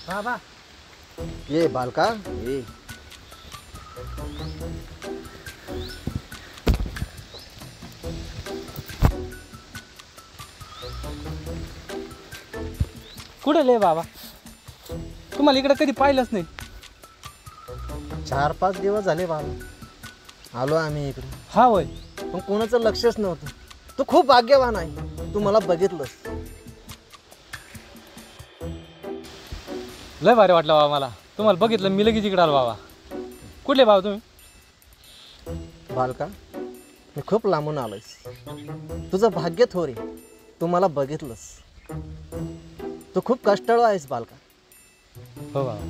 बाबा ये बालका ये कुठे लय बाबा? तुम्हाला इकडे कधी पाहिलंच नाही. 4-5 दिवस झाले बाबा आलो आम्ही इकडे. हा होय. पण कोणाचं लक्षच नव्हतं. तू खूप भाग्यवान आहे, तू मला बघितलंस. लय भारी वाटलं बाबा मला तुम्हाला बघितलं. मी लगेच इकडे आलो बाबा. कुठले बाबा तुम्ही? बालका मी खूप लांबून आलोयस. तुझं भाग्य थोरे, तू मला बघितलंस. तू खूप कष्टाळू आहेस बालका. हो बाबा.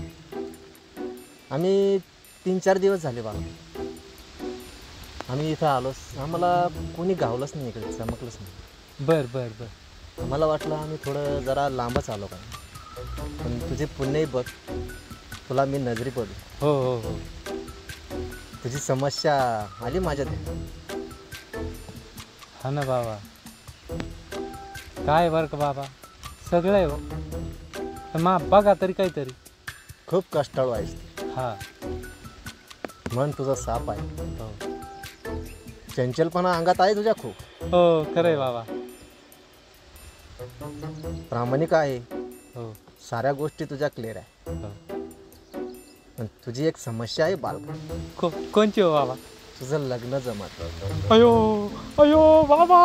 आम्ही 3-4 दिवस झाले बाबा आम्ही इथं आलोस. आम्हाला कोणी गावलंच नाही, इकडे चमकलंच नाही. बर बर बर. आम्हाला वाटलं आम्ही थोडं जरा लांबच आलो काय. पण तुझे पुण्यही बघ, तुला मी नजरी पडलो. हो हो हो. तुझी समस्या आली माझ्या ध्यानात. हा ना बाबा. काय बरं का बाबा, सगळं आहे हो. पण मा बघा तरी काहीतरी. खूप कष्टाळू आहेस. हा मन तुझा साप आहे. हो चंचलपणा अंगात आहे तुझ्या खूप. हो खरं आहे बाबा. प्रामाणिक आहे. हो साऱ्या गोष्टी तुझ्या क्लिअर आहे. हो. पण तुझी एक समस्या आहे बालका. कोणची हो बाबा? तुझं लग्न जमत. अयो अयो बाबा.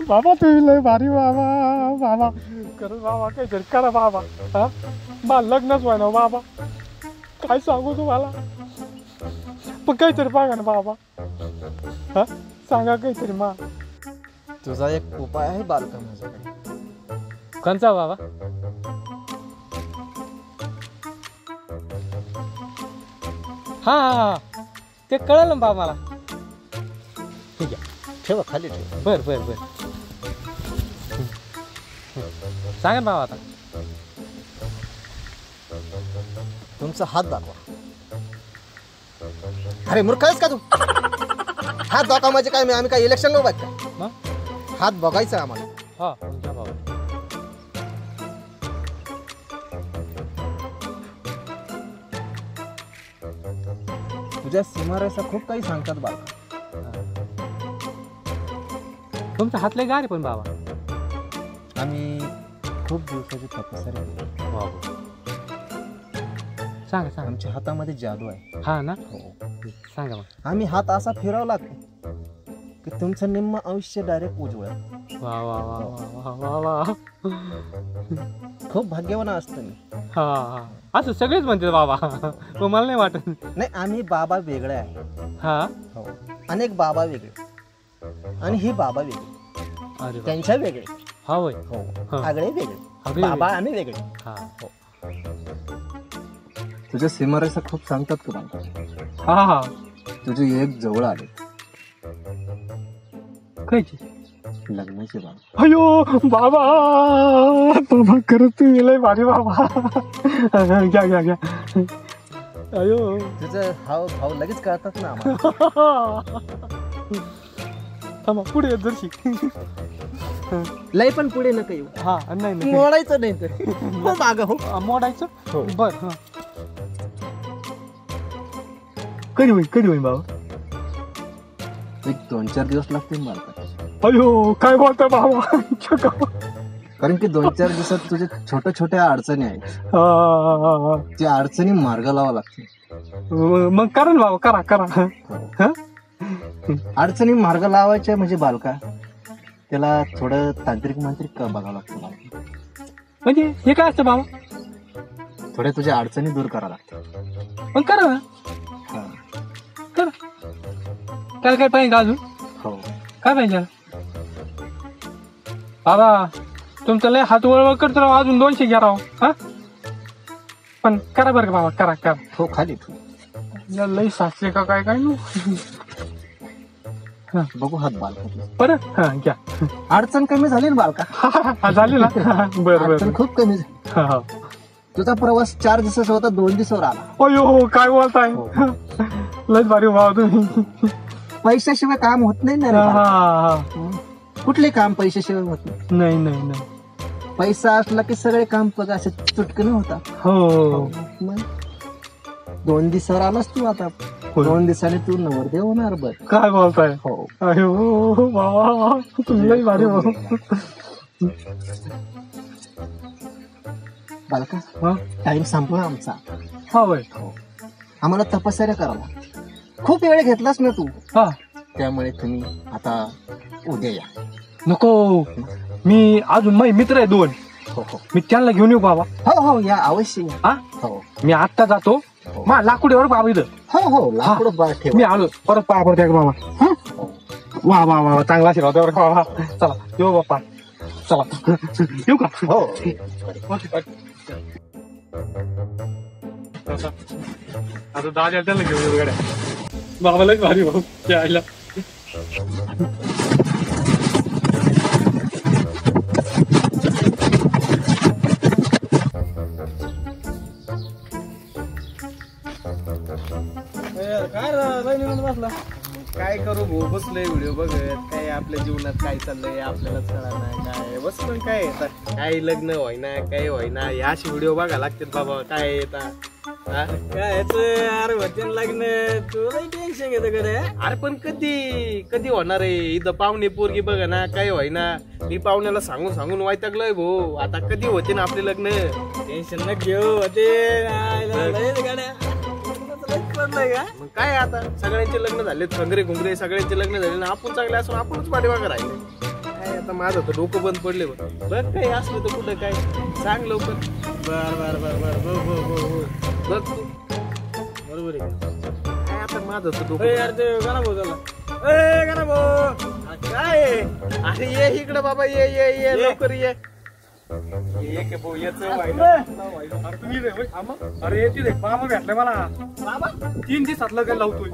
बाबा तुम्ही लय भारी बाबा. बाबा खरंच बाबा काहीतरी करा बाबा. हा मला लग्नच व्हाय ना बाबा. काय सांगू तुम्हाला. पण काहीतरी बघा ना बाबा. हा सांगा काहीतरी मा. तुझा एक उपाय आहे बालका माझ्याकडे. कोणचा बाबा? हा हा ते कळलं ना बाबा मला. ठीक आहे ठेवा खाली ठेव. बर बर बर. सांगा ना बाबा आता. तुमचा हात दाखवा. अरे मूर्ख आहेस का तू? हात दाखवा म्हणजे काय? आम्ही काय इलेक्शनला उभा आहेत का? मग हात बघायचा आम्हाला. हा तुमच्या बाबा. तुझ्या सीमारेषा खूप काही सांगतात बालका. तुमचा हात लय गार आहे पण बाबा. आम्ही खूप दिवसाची तपश्चर्या केली. बाबा सांगा सांगा. आमच्या हातामध्ये जादू आहे. हा ना हो. सांगा मग. आम्ही हात असा फिरवला की तुमचं निम्म आयुष्य डायरेक्ट उजवळ. वा वा वा वा वा वा वा. खूप भाग्यवान असतो मी. हा हा असं सगळेच म्हणते बाबा. पण मला नाही वाटत. नाही आम्ही बाबा वेगळे आहे. हा हो. अनेक बाबा वेगळे आणि ही बाबा वेगळे. अरे वा. त्यांच्या वेगळे. हा होय. हो हा. आगळे वेगळे. आगळे बाबा आम्ही वेगळे. हा तुझ्या सीमारेषा खूप सांगतात का बालका? हा हा. तुझे एक जवळ आले. कायची? लग्नाची बाब. अयो बाबा. बाबा खरंच तुम्ही लय भारी बाबा. घ्या घ्या घ्या. अयो तुझं हाव भाव लगेच कळतात ना आम्हाला. थांबा पुढे येत जरशी. लय पण पुढे नका येऊ. हा नाही नाही मोडायचं नाही तर माग हो. मोडायचं. हो. बर हा. कधी होईल बाबा? एक 2-4 दिवस लागतील मला. अयो काय बोलता बाबा. कारण की 2-4 दिवसात तुझे छोट्या अडचणी आहेत. त्या अडचणी मार्ग लावा लागतील. मग करा ना बाबा. करा करा. हा? अडचणी मार्ग लावायच्या म्हणजे बालका त्याला थोडं तांत्रिक मांत्रिक बघावं लागतं. म्हणजे हे काय असतं बाबा? थोड्या तुझ्या अडचणी दूर करावं लागतं. मग करा ना. करा. त्याला काय पाहिजे अजून? हो. काय पाहिजे बाबा? तुमचं लय हात वळवळ करतो राव. अजून 200 घ्या राव. हा पण करा बरं का बाबा. करा करा. हो खाली या लय सासले का काय काय बघू हात बालका. परत हा घ्या. अडचण कमी झाली ना बालका? झाली ना. बरं अडचण बरं. खूप कमी झाली. तुझा प्रवास 4 दिवसाचा होता, 2 दिवसावर आला. अयो काय बोलताय. लयच भारी बाबा तुम्ही. पैशाशिवाय काम होत नाही ना रे बालका. कुठले काम पैशाशिवाय होत नाही. नाही नाही नाही. पैसा असला की सगळे काम बघ असे चुटकन होतात. हो मग 2 दिवसावर आलास तू आता. 2 दिवसाने तू नवरदेव होणार बघ. काय बोलताय? हो. अयो बाबा तुम्ही लई भारी हो. बालका हा टाइम संपला आमचा. हा बाई. आम्हाला तपश्चर्या करावा. खूप वेळ घेतलास ना तू. हा त्यामुळे तुम्ही आता उद्या या. नको मी अजून माझे मित्र आहे 2. हो हो मी त्यांना घेऊन येऊ बाबा. हो हो या अवश्य या. हा हो मी आत्ता जातो. मा लाकूडीवर बाबा इथं. हो हो लाकूड बाळ ठेव. मी आलो परत पाया पडते बाबा. हं? वा वा वा चांगला आशीर्वाद बरं बाबा. चला येऊ बाप्पा. चला येऊ का? हो आता दादा त्याला घेऊन येऊ गाड्या. बाबालाच भारी भाऊ यायला. काय करू भाऊ, बसलोय व्हिडिओ बघत. काय आपल्या जीवनात काय चाललंय आपल्यालाच कळणार नाही. काय बसलो काय येतात, काय लग्न व्हायना काय व्हायना, याशी व्हिडिओ बघा लागतात बाबा. काय येतात काय अरे होते लग्न, तुला टेन्शन घेत कडे. अरे पण कधी कधी होणार आहे? इथं पाहुणे पोरगी बघा ना काय व्हायना. मी पाहुण्याला सांगून सांगून वैतागलोय भाऊ. आता कधी होते ना आपले लग्न? टेन्शन न घेऊ होते गाड्या. मग काय आता सगळ्यांचे लग्न झाले, खंगरे घुंगरे सगळ्यांचे लग्न झाले ना. आपण चांगले असून आपणच पाठीमागं राहिले. काय आता माझं तर डोकं बंद पडले बघ. काही असलं तर कुठं काय सांग लवकर. बर बर बर बर बघ तू बरोबर आहे. काय आता माझं तर डोकं गाणं भाऊ झाला. गाणं भाऊ काय अरे ये इकडं बाबा. ये ये ये लवकर ये. अरे येते बाबा भेटलाय मला. 3 दिवसात लग्न लावतोय.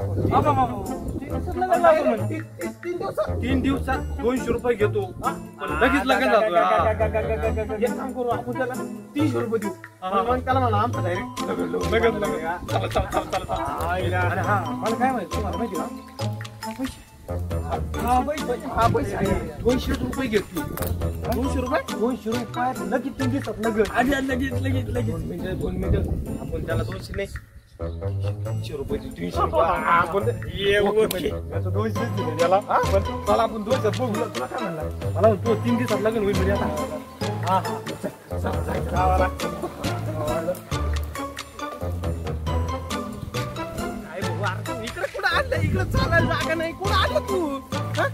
3 दिवसात 200 रुपये घेतो. लगेच लग्न जातो. एक काम करू आपण त्याला 300 रुपये देऊ. मग त्याला म्हणा आमचं डायरेक्ट लगेच अरे हा मला काय माहिती तुम्हाला माहिती का? हा पैसे 200 रुपये घेतली. 200 रुपये 200 रुपयात लगेच 3 दिवसात लग्न. लगेच लगेच लगेच म्हणजे 2 मिनिटं. आपण त्याला 200 नाही 300 रुपये 300 रुपये आपण 200 दिले त्याला. पण चला आपण 2 दिवसात बघू. तुला काय म्हणला? मला म्हणतो 3 दिवसात लग्न होईल म्हणजे आता. हा हा इकडे कुठं आणलं? इकडे चालायला जागा नाही. कुठं आणलं तू?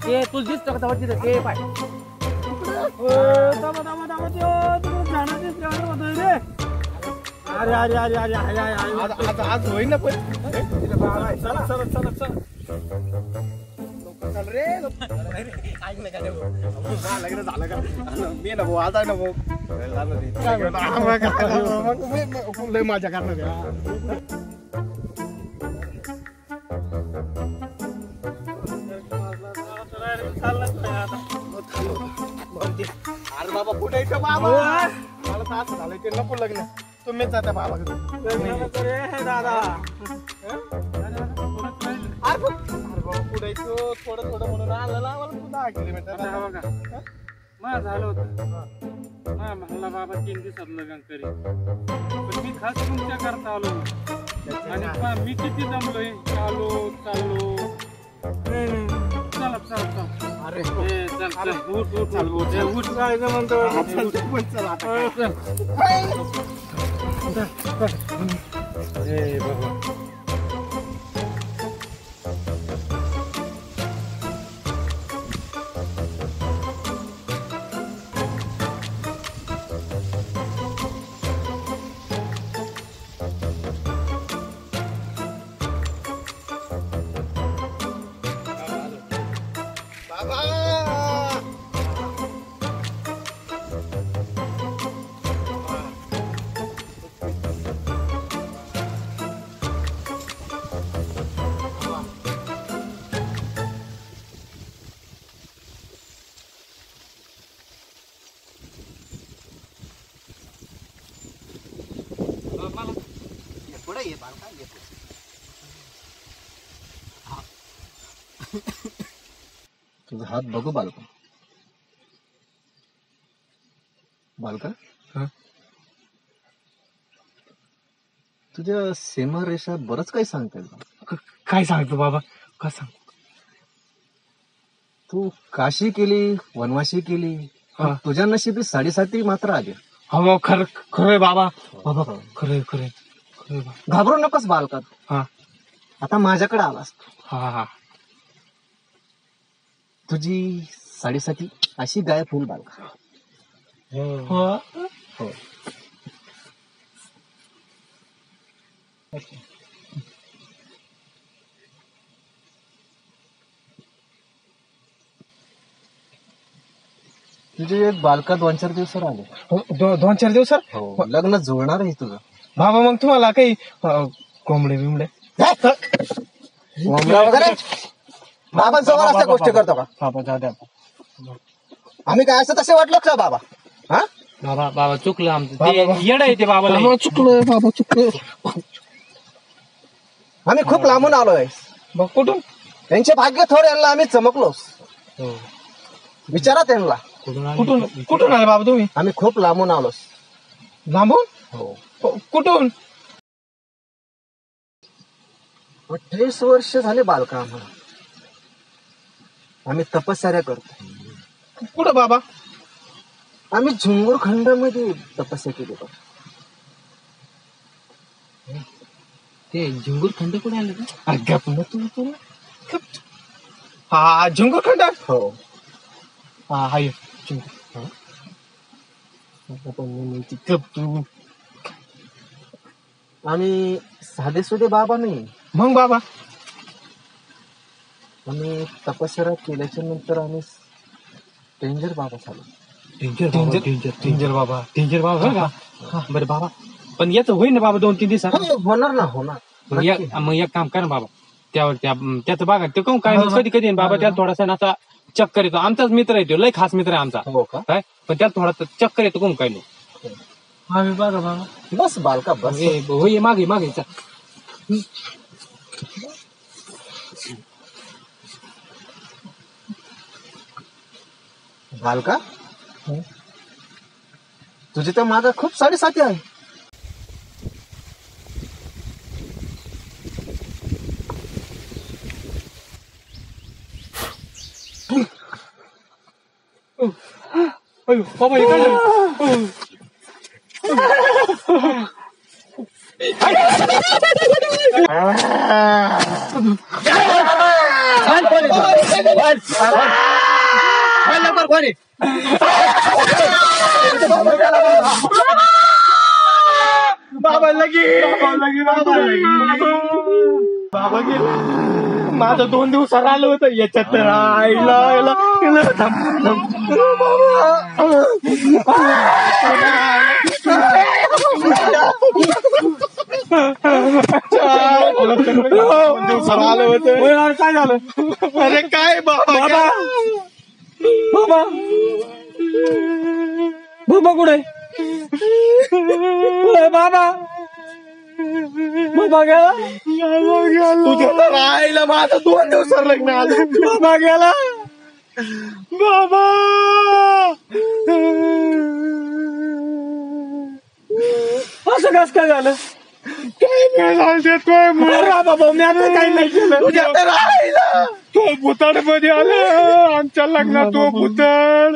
ते तुला दिसतो का तेव्हा तिथं ते पाय. अरे अरे अरे अरे अरे आज होईन ना. पण चला चला चला चला चल रे. ऐक ना काय लग्न झालं का? मी ना भाऊ आता ना भाऊ लय माझ्या करणार. अरे बाबा कुठे येतो बाबा? मला तर असं झालंय ते नको लग्न. तुम्हीच जाता बाबा दादा. अरे बाबा कुठे येतो? थोडं थोडं म्हणून आलं ना मला. तू 10 किलोमीटर माझं झालं होतं. म्हणला बाबा 3 दिवसात लग्न करी. पण मी खास तुमच्या करता आलो. आणि मी किती जमलोय. चाललो चला चला चला. अरे चल उठ जायचं म्हणतो. चल आता पुढे ये बालका ये. तुझा हात बघू बालका. बालका हा? तुझ्या सीमारेषा बरंच काही सांगता येईल. काय सांगतो बाबा, काय सांग? तू काशी केली, वनवाशी केली, हा. तुझ्या नशिबी 7.5 मात्र आले. हो खरं खरंय बाबा, बाबा खरंय खरंय खरंय बा. घाबरू नकोस बालका. हा आता माझ्याकडे आलास. हा हा. तुझी 7.5 अशी गायब होईल बालका. हो. हो. तुझे एक बालका 2-4 दिवसावर आले. 2-4 दिवसात हो, लग्न जुळणार आहे तुझं. बाबा. मग तुम्हाला काही कोंबडे बिंबडे कोंबडा वगैरे बाबांसमोर अशा गोष्टी करतो का? बाबा जाऊ द्या आम्ही काय असं तसे वाटलो का बाबा? हा बाबा. बाबा चुकलं आमचं, ते येडं आहे ते बाबा. चुकलं बाबा, चुकलं. आम्ही खूप लांबून आलोय. कुठून? त्यांचे भाग्य थोडे यांना आम्ही चमकलो. विचारा त्यांना. कुठून कुठून आले बाबा तुम्ही? आम्ही खूप लांबून आलो. लांबून? हो. कुठून? 28 वर्ष झाले बालका आम्हाला. आम्ही तपश्चर्या करतो. कुठं बाबा? आम्ही झुंगूर खंडामध्ये तपस्या केली बघ. ते झुंगूर खंड कुठे आले का? हा झुंगूर खंड. हो. हा हाय. आम्ही साधे सुधे बाबा नाही. मग बाबा आम्ही तपश्चर्या केल्याच्या नंतर आम्ही डेंजर बाबा झालो. डेंजर बाबा. डेंजर बाबा का? बरं बाबा, पण याचं होईल ना बाबा 2-3 दिवसात? होणार ना, होणार. मग एक काम कर ना बाबा, त्यावर त्याचं बागा ते कोण काय कधी कधी बाबा त्याला थोडासा नाचा चक्कर येतो. आमचाच मित्र आहे तो, लय खास मित्र आहे आमचा. हो का? काय पण त्याला थोडा चक्कर येतो कोण काय नाही. आम्ही बघा बाबा. बस बालका बस. होय मागे मागे बालका, तुझी तर माझा खूप 7.5 आहे. बाबा इकडे बाबा लगी बाबा गेला. माझं 2 दिवसात आलं होतं याच्यात. आईला आलं होतं. काय झालं? अरे काय बाबा बाबा बाबा कुठे? बाबा बाबा गेला. तुझ्या राहिला माझं 2 दिवसात लग्न आलं. बाबा गेला. बाबा असं कस काय झालं? काय झालं बाबा? मी आता काही नाही केलं. तुझ्या तर राहिला. तो भुताड मध्ये आलं आमच्या लग्नात. तो भुताड